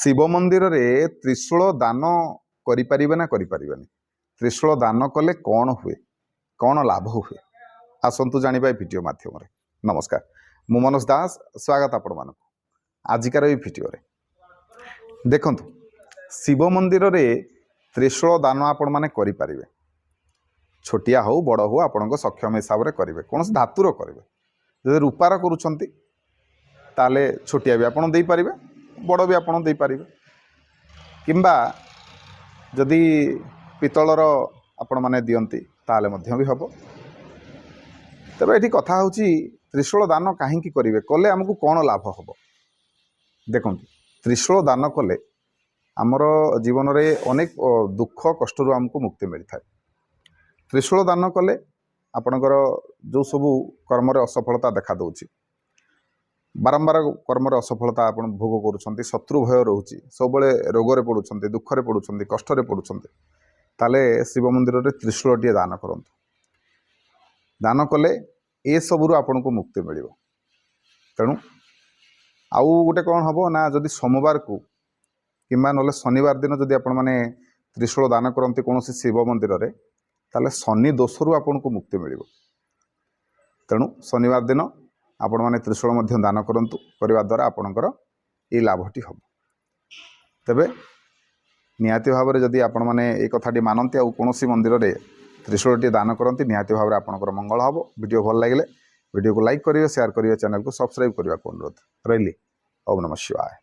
शिव मंदिर रे त्रिशूल दान करें ना करें त्रिशूल दान कले कौन हुए कौन लाभ हुए आसतु जानिबा भिडियो माध्यम नमस्कार मु मनोज दास स्वागत आपण मान आजिकार ये भिडियो देखु शिव मंदिर रे त्रिशूल दान आपण मैंने करें छोटिया हो बड़ हो आपण सक्षम हिसाब से करेंगे कौन धातुर करेंगे जब रूपार करुँचे छोटिया भी आपड़ दे पारे बड़ भी आपड़ दे पारे किंबा जदि पितलर आपण मैंने दियंती ताले मध्य भी हम तेज ये कथा हूँ त्रिशूल दान कहीं करेंगे कले आमको कौन लाभ हम देखो त्रिशूल दान कले आमर जीवन में अनेक दुख कष्ट आमको मुक्ति मिलता है। त्रिशूल दान कले आपणकर जो सबू कर्म असफलता देखा दूची बारंबार कर्म असफलता आप भोग कर शत्रु भय रोचे सब रोग पड़ुंट दुखरे पड़ुंट कष्ट पड़ुंट ताले शिव मंदिर में त्रिशूलटे दान करूँ दान कले ये सबू आपन को मुक्ति मिल तेणु आउ गोटे कौन हम ना जदि सोमवार को कि ना शनिवार दिन जदि आपण मैंने त्रिशूल दान करती कौन शिव मंदिर में ताले शनि दोषरू आपन को मुक्ति मिल तेणु शनिवार दिन आपण मैंने त्रिशूल मध्य दान करंतु करने द्वारा आपणकर ये लाभटी हम तेबे निहाती भाव में जदि आपण मैंने ये कथाटी मानती आउ कौन मंदिर में त्रिशूलटी दान करती निहाती भाव में आपणकर मंगल हम वीडियो भल लगे वीडियो को लाइक करेंगे शेयर करेंगे चैनल को सब्सक्राइब करने को अनुरोध रही। ओम नमः शिवाय।